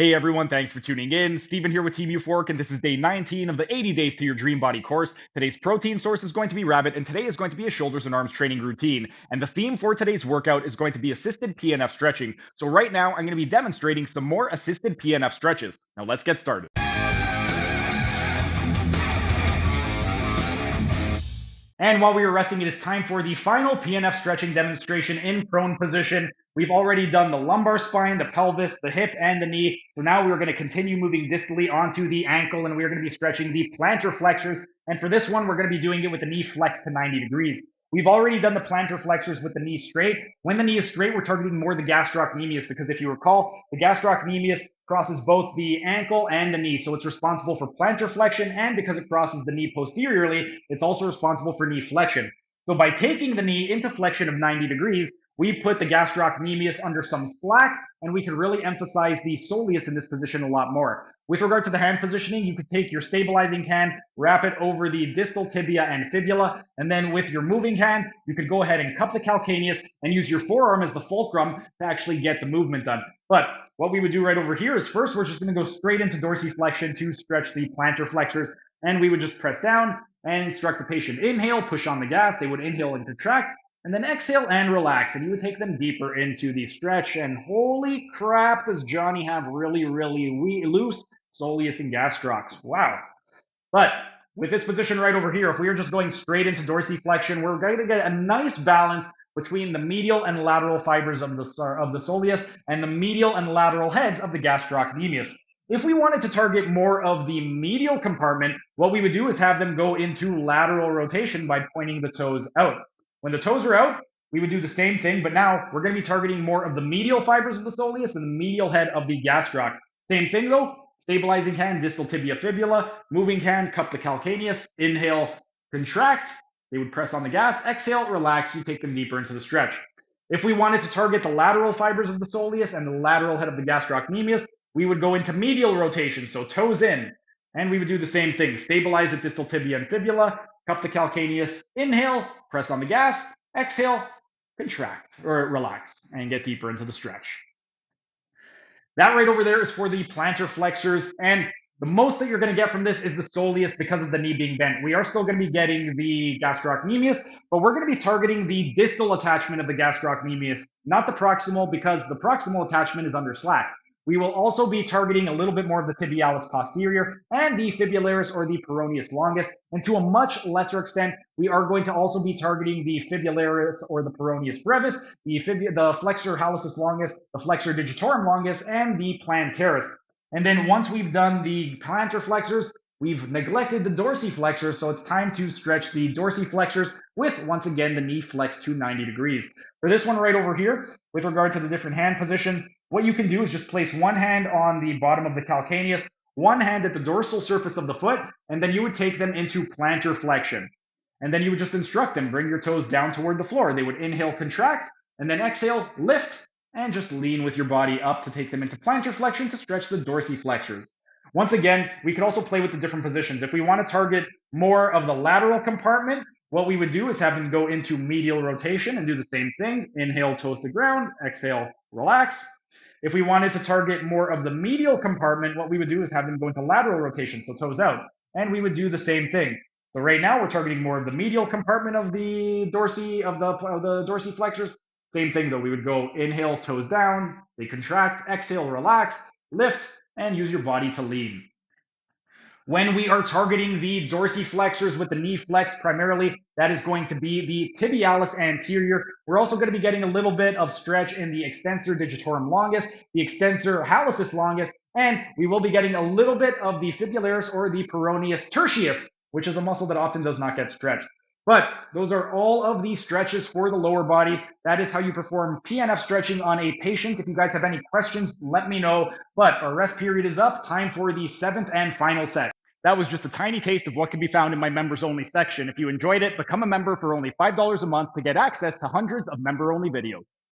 Hey everyone, thanks for tuning in. Steven here with Team Euphoric, and this is day 19 of the 80 Days to Your Dream Body course. Today's protein source is going to be rabbit, and today is going to be a shoulders and arms training routine. And the theme for today's workout is going to be assisted PNF stretching. So right now, I'm going to be demonstrating some more assisted PNF stretches. Now let's get started. And while we were resting, it is time for the final PNF stretching demonstration in prone position. We've already done the lumbar spine, the pelvis, the hip, and the knee. So now we're going to continue moving distally onto the ankle, and we're going to be stretching the plantar flexors. And for this one, we're going to be doing it with the knee flexed to 90 degrees. We've already done the plantar flexors with the knee straight. When the knee is straight, we're targeting more the gastrocnemius because if you recall, the gastrocnemius crosses both the ankle and the knee. So it's responsible for plantar flexion, and because it crosses the knee posteriorly, it's also responsible for knee flexion. So by taking the knee into flexion of 90 degrees, we put the gastrocnemius under some slack, and we can really emphasize the soleus in this position a lot more. With regard to the hand positioning, you could take your stabilizing hand, wrap it over the distal tibia and fibula, and then with your moving hand, you could go ahead and cup the calcaneus and use your forearm as the fulcrum to actually get the movement done. But what we would do right over here is first, we're just going to go straight into dorsiflexion to stretch the plantar flexors, and we would just press down and instruct the patient inhale, push on the gas. They would inhale and contract, and then exhale and relax, and you would take them deeper into the stretch. And holy crap, does Johnny have really, really loose soleus and gastrocs. Wow. But with this position right over here, if we are just going straight into dorsiflexion, we're going to get a nice balance between the medial and lateral fibers of the soleus and the medial and lateral heads of the gastrocnemius. If we wanted to target more of the medial compartment, what we would do is have them go into lateral rotation by pointing the toes out. When the toes are out, we would do the same thing, but now we're going to be targeting more of the medial fibers of the soleus and the medial head of the gastroc. Same thing though, stabilizing hand, distal tibia fibula, moving hand, cup the calcaneus, inhale, contract. They would press on the gas, exhale, relax, you take them deeper into the stretch. If we wanted to target the lateral fibers of the soleus and the lateral head of the gastrocnemius, we would go into medial rotation, so toes in, and we would do the same thing, stabilize the distal tibia and fibula, cup the calcaneus, inhale, press on the gas, exhale, contract or relax, and get deeper into the stretch. That right over there is for the plantar flexors, and the most that you're going to get from this is the soleus because of the knee being bent. We are still going to be getting the gastrocnemius, but we're going to be targeting the distal attachment of the gastrocnemius, not the proximal, because the proximal attachment is under slack. We will also be targeting a little bit more of the tibialis posterior and the fibularis or the peroneus longus. And to a much lesser extent, we are going to also be targeting the fibularis or the peroneus brevis, the flexor hallucis longus, the flexor digitorum longus, and the plantaris. And then once we've done the plantar flexors, we've neglected the dorsiflexors, so it's time to stretch the dorsiflexors with, once again, the knee flexed to 90 degrees. For this one right over here, with regard to the different hand positions, what you can do is just place one hand on the bottom of the calcaneus, one hand at the dorsal surface of the foot, and then you would take them into plantar flexion. And then you would just instruct them, bring your toes down toward the floor. They would inhale, contract, and then exhale, lift, and just lean with your body up to take them into plantar flexion to stretch the dorsiflexors. Once again, we could also play with the different positions. If we want to target more of the lateral compartment, what we would do is have them go into medial rotation and do the same thing. Inhale, toes to ground, exhale, relax. If we wanted to target more of the medial compartment, what we would do is have them go into lateral rotation, so toes out. And we would do the same thing. So right now we're targeting more of the medial compartment of the dorsiflexors. Same thing though, we would go inhale, toes down, they contract, exhale, relax, lift, and use your body to lean. When we are targeting the dorsiflexors with the knee flex primarily, that is going to be the tibialis anterior. We're also going to be getting a little bit of stretch in the extensor digitorum longus, the extensor hallucis longus, and we will be getting a little bit of the fibularis or the peroneus tertius, which is a muscle that often does not get stretched. But those are all of the stretches for the lower body. That is how you perform PNF stretching on a patient. If you guys have any questions, let me know. But our rest period is up. Time for the 7th and final set. That was just a tiny taste of what can be found in my members only section. If you enjoyed it, become a member for only $5 a month to get access to hundreds of member only videos.